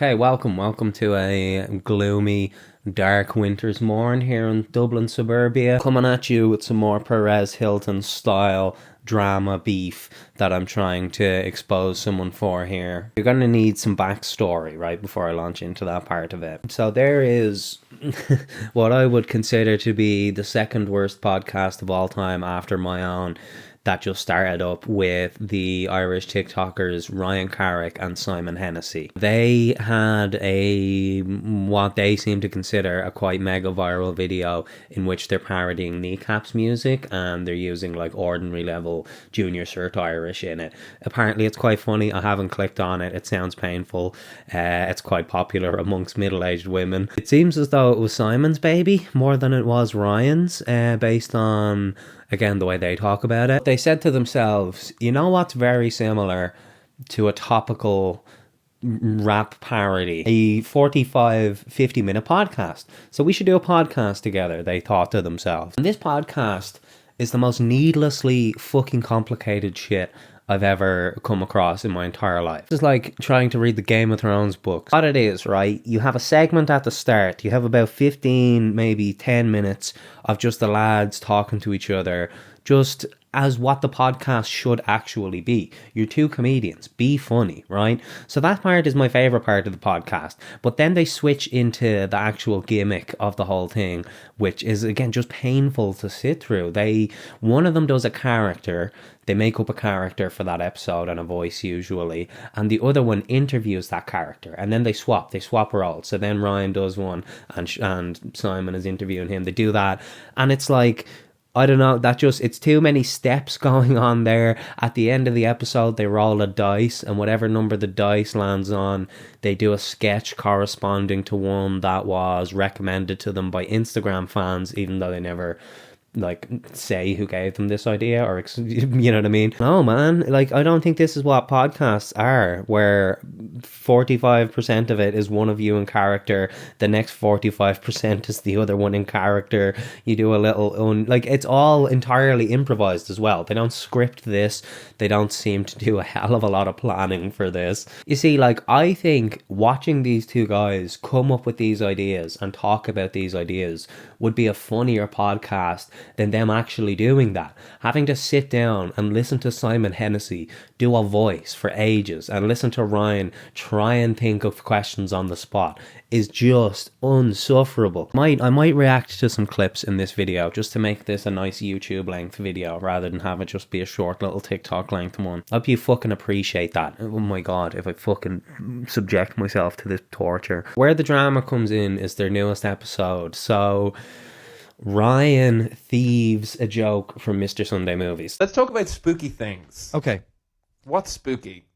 Hey, welcome to a gloomy, dark winter's morn here in Dublin suburbia. Coming at you with some more Perez Hilton style drama beef that I'm trying to expose someone for here. You're going to need some backstory, right, before I launch into that part of it. So there is what I would consider to be the second worst podcast of all time after my own, that just started up with the Irish TikTokers Ryan Carrick and Simon Hennessy. They had what they seem to consider a quite mega viral video in which they're parodying Kneecaps music and they're using like ordinary level Junior Cert Irish in it. Apparently it's quite funny. I haven't clicked on it. It sounds painful. It's quite popular amongst middle-aged women. It seems as though it was Simon's baby more than it was Ryan's, based on, again, the way they talk about it. They said to themselves, you know what's very similar to a topical rap parody? A 45, 50-minute podcast. So we should do a podcast together, they thought to themselves. And this podcast is the most needlessly fucking complicated shit I've ever come across in my entire life. It's like trying to read the Game of Thrones book. What it is, right? You have a segment at the start. You have about 15, maybe 10 minutes of just the lads talking to each other, just as what the podcast should actually be. You're two comedians. Be funny, right? So that part is my favourite part of the podcast. But then they switch into the actual gimmick of the whole thing, which is, again, just painful to sit through. One of them does a character. They make up a character for that episode and a voice usually, and the other one interviews that character, and then they swap roles. So then Ryan does one and Simon is interviewing him. They do that, and it's like, I don't know, it's too many steps going on there. At the end of the episode, they roll a dice, and whatever number the dice lands on, they do a sketch corresponding to one that was recommended to them by Instagram fans, even though they never say who gave them this idea, or you know what I mean? Oh man, I don't think this is what podcasts are, where 45% of it is one of you in character, the next 45% is the other one in character. You do a little it's all entirely improvised as well. They don't script this. They don't seem to do a hell of a lot of planning for this. You see, I think watching these two guys come up with these ideas and talk about these ideas would be a funnier podcast than them actually doing that. Having to sit down and listen to Simon Hennessy do a voice for ages and listen to Ryan try and think of questions on the spot is just unsufferable. I might react to some clips in this video just to make this a nice YouTube length video rather than have it just be a short little TikTok length one. I hope you fucking appreciate that. Oh my god, if I fucking subject myself to this torture. Where the drama comes in is their newest episode. So Ryan thieves a joke from Mr. Sunday Movies. Let's talk about spooky things. Okay. What's spooky?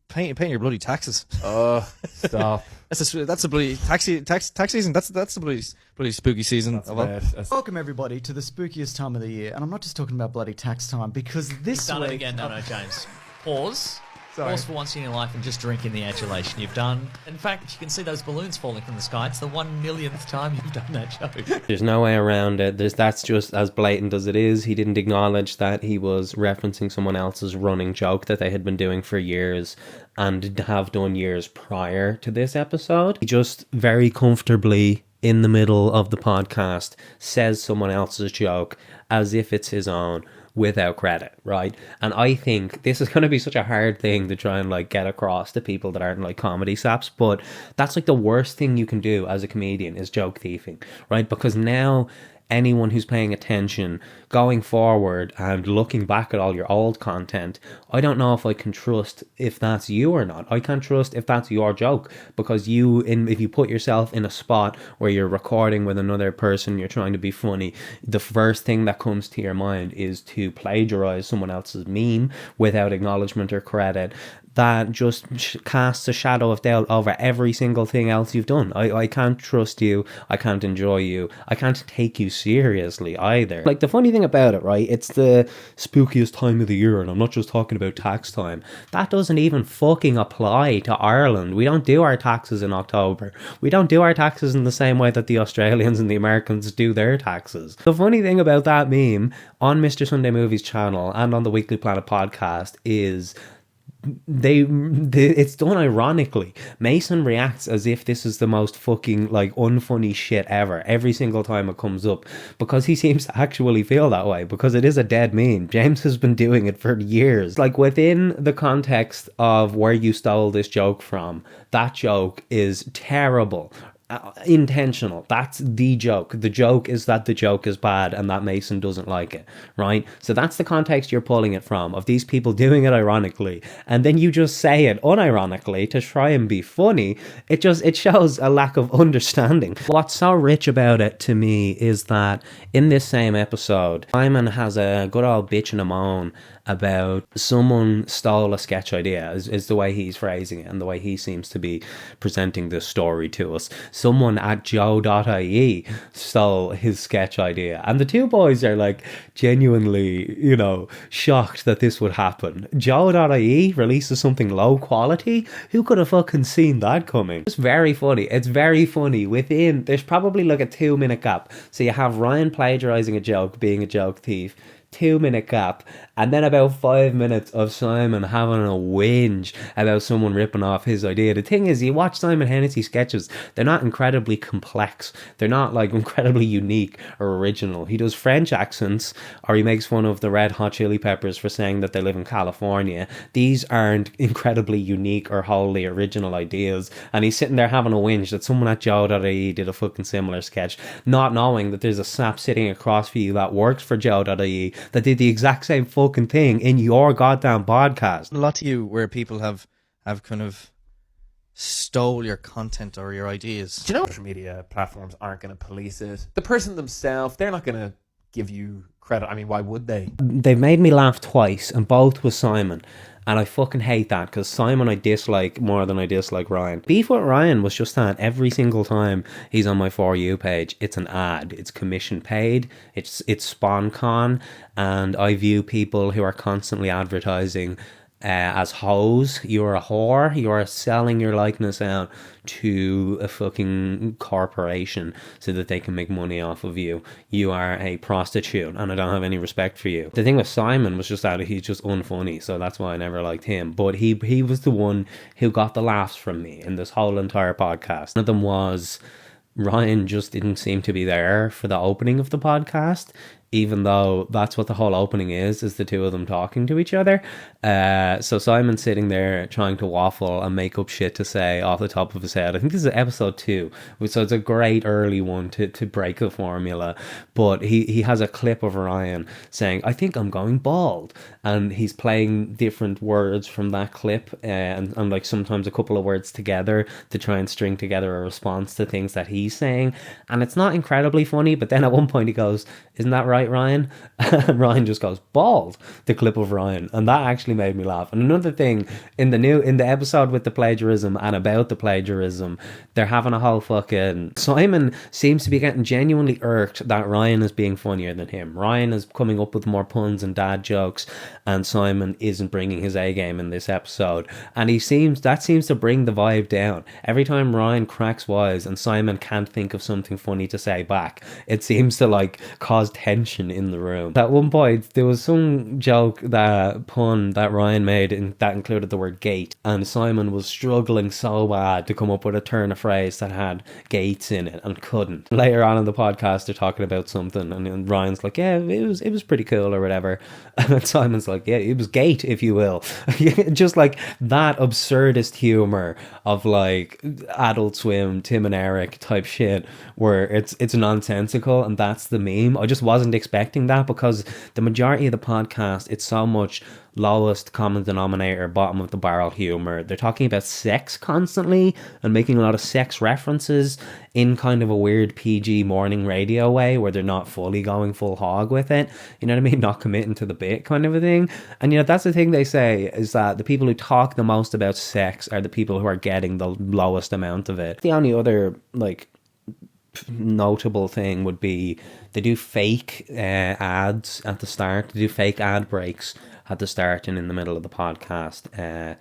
Paying your bloody taxes. Oh, stop. That's a bloody tax season. That's the bloody spooky season. Welcome everybody to the spookiest time of the year, and I'm not just talking about bloody tax time, because this You've done week... it again. No, James. Pause. Sorry. Pause for once in your life and just drink in the adulation you've done. In fact, you can see those balloons falling from the sky. It's the 1 millionth time you've done that joke. There's no way around it. That's just as blatant as it is. He didn't acknowledge that he was referencing someone else's running joke that they had been doing for years and have done years prior to this episode. He just very comfortably, in the middle of the podcast, says someone else's joke as if it's his own, without credit, right? And I think this is going to be such a hard thing to try and get across to people that aren't comedy saps, but that's the worst thing you can do as a comedian is joke thieving, right? Because now anyone who's paying attention going forward and looking back at all your old content, I don't know if I can trust if that's you or not. I can't trust if that's your joke, because if you put yourself in a spot where you're recording with another person, you're trying to be funny, the first thing that comes to your mind is to plagiarize someone else's meme without acknowledgement or credit. That just casts a shadow of doubt over every single thing else you've done. I can't trust you. I can't enjoy you. I can't take you seriously either. The funny thing about it, right? It's the spookiest time of the year, and I'm not just talking about tax time. That doesn't even fucking apply to Ireland. We don't do our taxes in October. We don't do our taxes in the same way that the Australians and the Americans do their taxes. The funny thing about that meme on Mr. Sunday Movies channel and on the Weekly Planet podcast is it's done ironically. Mason reacts as if this is the most fucking like unfunny shit ever every single time it comes up, because he seems to actually feel that way, because it is a dead meme. James has been doing it for years. Like, within the context of where you stole this joke from, that joke is terrible. Intentional. That's the joke. The joke is that the joke is bad and that Mason doesn't like it, right? So that's the context you're pulling it from, of these people doing it ironically, and then you just say it unironically to try and be funny. It shows a lack of understanding. What's so rich about it to me is that in this same episode, Simon has a good old bitch and a moan about someone stole a sketch idea, is the way he's phrasing it and the way he seems to be presenting this story to us. Someone at Joe.ie stole his sketch idea, and the two boys are like genuinely, shocked that this would happen. Joe.ie releases something low quality? Who could have fucking seen that coming? It's very funny. It's very funny. There's probably like a 2-minute gap. So you have Ryan plagiarizing a joke, being a joke thief, 2-minute gap, and then about 5 minutes of Simon having a whinge about someone ripping off his idea. The thing is, you watch Simon Hennessy sketches, they're not incredibly complex, they're not like incredibly unique or original. He does French accents, or he makes fun of the Red Hot Chili Peppers for saying that they live in California. These aren't incredibly unique or wholly original ideas, and he's sitting there having a whinge that someone at Joe.ie did a fucking similar sketch, not knowing that there's a sap sitting across for you that works for Joe.ie that did the exact same fucking thing in your goddamn podcast. A lot to you where people have kind of stole your content or your ideas. Do you know social media platforms aren't going to police it? The person themselves, they're not going to give you credit. I mean, why would they? They've made me laugh twice, and both with Simon. And I fucking hate that, because Simon I dislike more than I dislike Ryan. Beef with Ryan was just that every single time he's on my For You page, it's an ad. It's commission paid. It's SpawnCon. And I view people who are constantly advertising as hoes. You're a whore. You are selling your likeness out to a fucking corporation so that they can make money off of you. You are a prostitute, and I don't have any respect for you. The thing with Simon was just that he's just unfunny, so that's why I never liked him. But he was the one who got the laughs from me in this whole entire podcast. One of them was Ryan just didn't seem to be there for the opening of the podcast, even though that's what the whole opening is the two of them talking to each other. So Simon's sitting there trying to waffle and make up shit to say off the top of his head. I think this is episode 2, so it's a great early one to break the formula. But he has a clip of Ryan saying, "I think I'm going bald," and he's playing different words from that clip, and like sometimes a couple of words together to try and string together a response to things that he's saying. And it's not incredibly funny, but then at one point he goes, "Isn't that right, Ryan?" And Ryan just goes, "Bald," the clip of Ryan, and that actually made me laugh. And another thing, in the episode with the plagiarism and about the plagiarism, they're having a whole fucking... Simon seems to be getting genuinely irked that Ryan is being funnier than him. Ryan is coming up with more puns and dad jokes, and Simon isn't bringing his A game in this episode. And that seems to bring the vibe down. Every time Ryan cracks wise and Simon can't think of something funny to say back, it seems to like cause tension in the room. At one point there was some pun that Ryan made that included the word gate, and Simon was struggling so bad to come up with a turn of phrase that had gates in it and couldn't. Later on in the podcast they're talking about something, and Ryan's like, "Yeah, it was pretty cool," or whatever, and Simon's like, "Yeah, it was gate, if you will." Just like that absurdist humor of like Adult Swim, Tim and Eric type shit, where it's nonsensical, and that's the meme. I just wasn't expecting that, because the majority of the podcast, it's so much lowest common denominator, bottom of the barrel humor. They're talking about sex constantly and making a lot of sex references in kind of a weird PG morning radio way, where they're not fully going full hog with it, you know what I mean, not committing to the bit kind of a thing. And that's the thing they say, is that the people who talk the most about sex are the people who are getting the lowest amount of it. The only other like notable thing would be they do fake ads at the start. They do fake ad breaks at the start and in the middle of the podcast,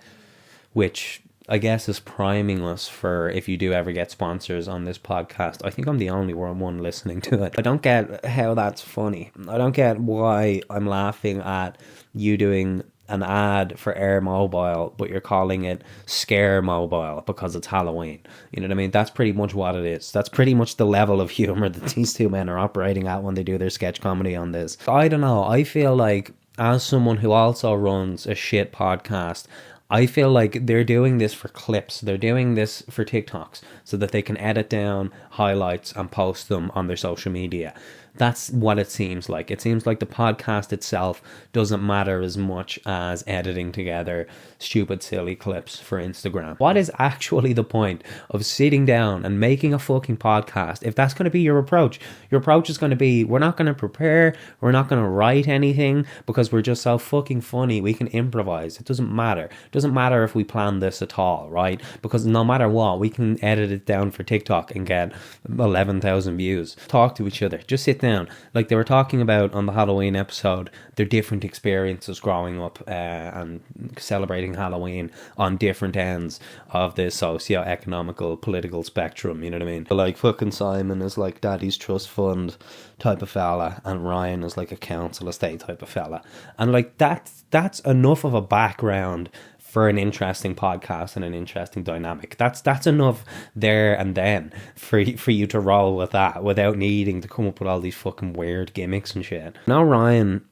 which I guess is priming us for if you do ever get sponsors on this podcast. I think I'm the only one listening to it. I don't get how that's funny. I don't get why I'm laughing at you doing an ad for Air Mobile, but you're calling it Scare Mobile because it's Halloween. You know what I mean? That's pretty much what it is. That's pretty much the level of humor that these two men are operating at when they do their sketch comedy on this. I don't know. I feel like, as someone who also runs a shit podcast, I feel like they're doing this for clips. They're doing this for TikToks so that they can edit down highlights and post them on their social media. That's what it seems like. It seems like the podcast itself doesn't matter as much as editing together stupid, silly clips for Instagram. What is actually the point of sitting down and making a fucking podcast if that's going to be your approach? Your approach is going to be, we're not going to prepare, we're not going to write anything because we're just so fucking funny, we can improvise. It doesn't matter. It doesn't matter if we plan this at all, right? Because no matter what, we can edit it down for TikTok and get 11,000 views. Talk to each other. Just sit down. Like they were talking about on the Halloween episode, their different experiences growing up and celebrating Halloween on different ends of the socio-economical political spectrum, you know what I mean? Like fucking Simon is like Daddy's Trust Fund type of fella, and Ryan is like a council estate type of fella, and like that's enough of a background for an interesting podcast and an interesting dynamic. That's enough there and then for you to roll with that without needing to come up with all these fucking weird gimmicks and shit. Now Ryan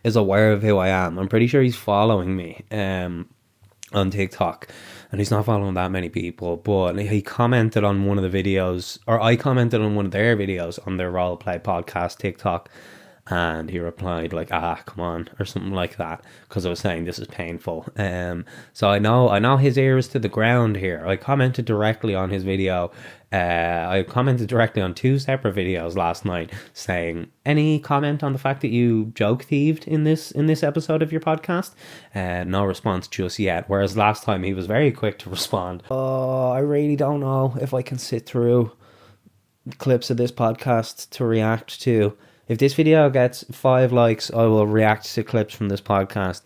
is aware of who I am. I'm pretty sure he's following me on TikTok, and he's not following that many people, but he commented on one of the videos, or I commented on one of their videos on their Roleplay podcast TikTok, and he replied like, come on, or something like that, because I was saying this is painful. So I know his ear is to the ground here. I commented directly on his video. I commented directly on 2 separate videos last night saying, any comment on the fact that you joke thieved in this episode of your podcast? No response just yet, whereas last time he was very quick to respond. I really don't know if I can sit through clips of this podcast to react to. If this video gets 5 likes, I will react to clips from this podcast.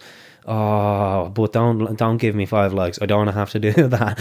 But don't give me 5 likes. I don't want to have to do that.